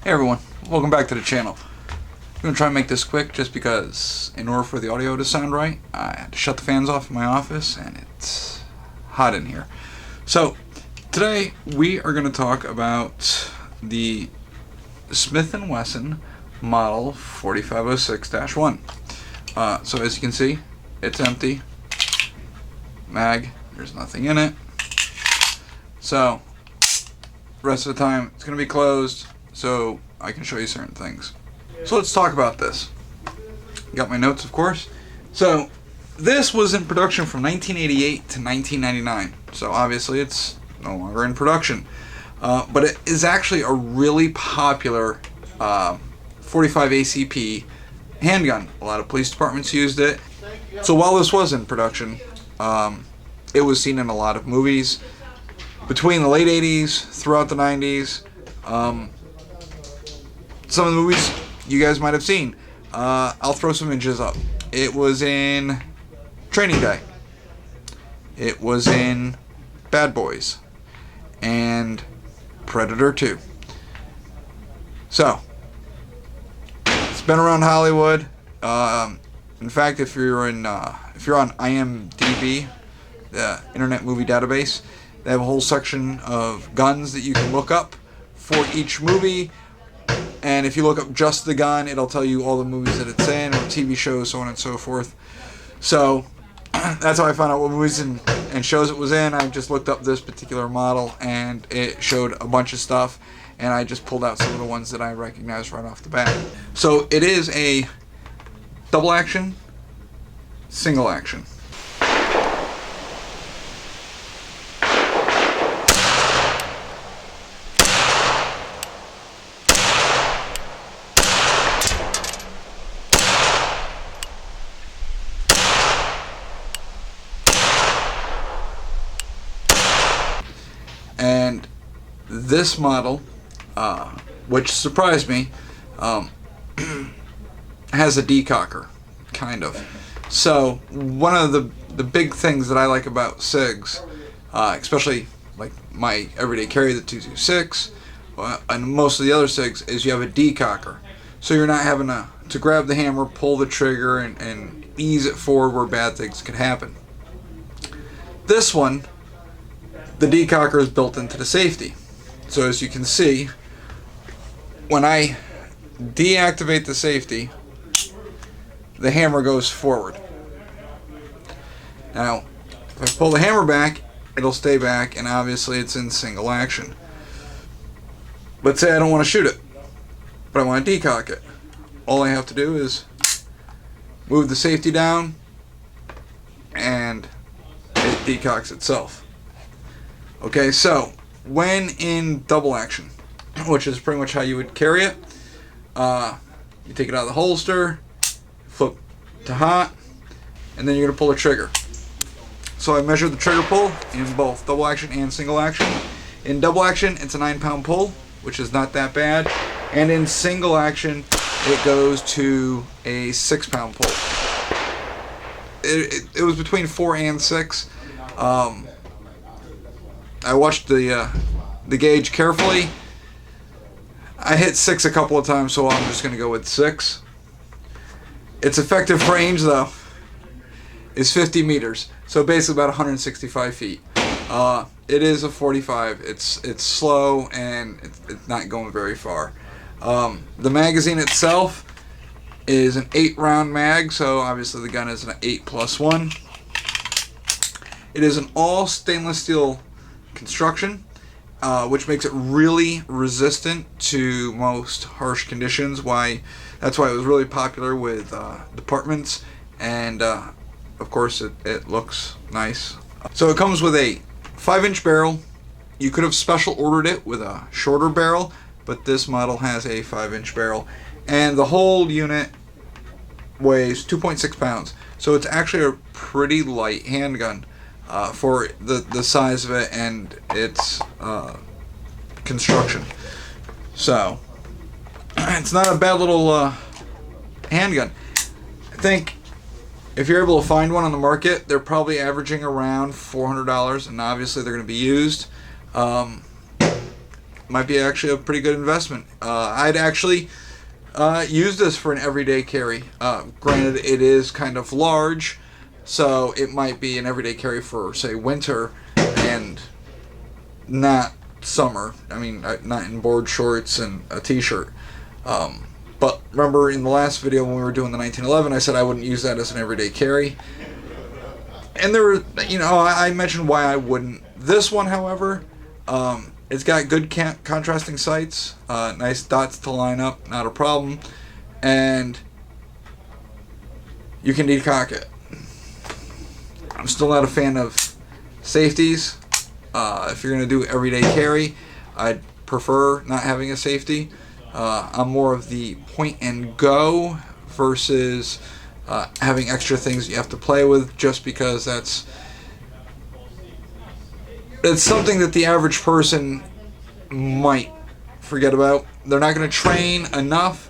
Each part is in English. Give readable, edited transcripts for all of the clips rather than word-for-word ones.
Hey everyone, welcome back to the channel. I'm going to try and make this quick just because in order for the audio to sound right, I had to shut the fans off in my office and it's hot in here. So today we are going to talk about the Smith & Wesson model 4506-1. So as you can see, it's empty. Mag, there's nothing in it. So rest of the time it's going to be closed, so I can show you certain things. So let's talk about this. Got my notes, of course. So this was in production from 1988 to 1999. So obviously it's no longer in production. But it is actually a really popular 45 ACP handgun. A lot of police departments used it. So while this was in production, it was seen in a lot of movies between the late 80s, throughout the 90s. Some of the movies you guys might have seen. I'll throw some images up. It was in Training Day. It was in Bad Boys. And Predator 2. So, it's been around Hollywood. In fact, if you're on IMDb, the Internet Movie Database, they have a whole section of guns that you can look up for each movie. And if you look up just the gun, it'll tell you all the movies that it's in, or TV shows, so on and so forth. So that's how I found out what movies and shows it was in. I just looked up this particular model, and it showed a bunch of stuff, and I just pulled out some of the ones that I recognized right off the bat. So it is a double action, single action. And this model, which surprised me, has a decocker, kind of. So one of the big things that I like about SIGs, especially like my everyday carry, the 226, and most of the other SIGs, is you have a decocker. So you're not having to grab the hammer, pull the trigger, and ease it forward where bad things could happen. This one, the decocker is built into the safety. So as you can see, when I deactivate the safety, the hammer goes forward. Now, if I pull the hammer back, it'll stay back, and obviously it's in single action. Let's say I don't want to shoot it, but I want to decock it. All I have to do is move the safety down, and it decocks itself. Okay, so when in double action, which is pretty much how you would carry it, you take it out of the holster, flip to hot, and then you're going to pull the trigger. So I measured the trigger pull in both double action and single action. In double action, it's a 9-pound pull, which is not that bad. And in single action, it goes to a 6-pound pull. It was between 4 and 6. I watched the gauge carefully. I hit 6 a couple of times, so I'm just going to go with 6. Its effective range, though, is 50 meters, so basically about 165 feet. It is a 45. It's slow, and it's not going very far. The magazine itself is an 8-round mag, so obviously the gun is an 8+1. It is an all stainless steel construction, which makes it really resistant to most harsh conditions. That's why it was really popular with departments, and of course it looks nice. So it comes with a 5-inch barrel. You could have special ordered it with a shorter barrel, but this model has a 5-inch barrel, and the whole unit weighs 2.6 pounds. So it's actually a pretty light handgun for the size of it and its construction. So it's not a bad little handgun. I think if you're able to find one on the market, they're probably averaging around $400, and obviously they're going to be used. might be actually a pretty good investment. I'd actually use this for an everyday carry. Granted, it is kind of large, so it might be an everyday carry for, say, winter and not summer. I mean, not in board shorts and a t-shirt. But remember in the last video when we were doing the 1911, I said I wouldn't use that as an everyday carry. And there were, I mentioned why I wouldn't. This one, however, it's got good contrasting sights, nice dots to line up, not a problem, and you can decock it. I'm still not a fan of safeties. If you're going to do everyday carry, I'd prefer not having a safety. I'm more of the point and go versus having extra things you have to play with, just because it's something that the average person might forget about. They're not going to train enough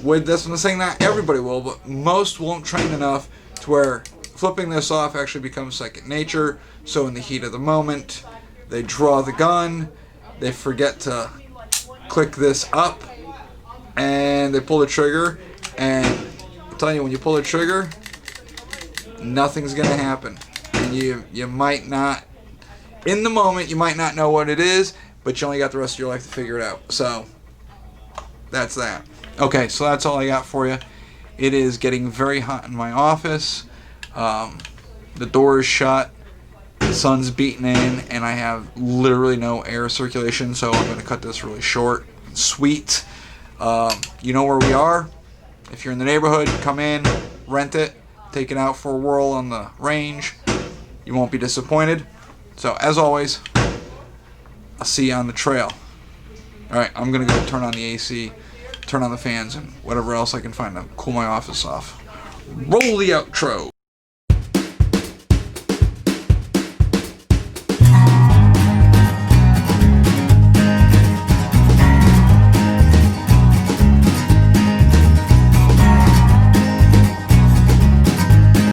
with this. I'm saying not everybody will, but most won't train enough to where flipping this off actually becomes second nature. So in the heat of the moment, they draw the gun, they forget to click this up, and they pull the trigger, and I'm telling you, when you pull the trigger, nothing's going to happen. And you might not, in the moment, you might not know what it is, but you only got the rest of your life to figure it out. So that's that. Okay, so that's all I got for you. It is getting very hot in my office. The door is shut. The sun's beating in, and I have literally no air circulation, so I'm going to cut this really short and sweet. You know where we are. If you're in the neighborhood, come in, rent it, take it out for a whirl on the range. You won't be disappointed. So, as always, I'll see you on the trail. Alright, I'm going to go turn on the AC, turn on the fans, and whatever else I can find to cool my office off. Roll the outro.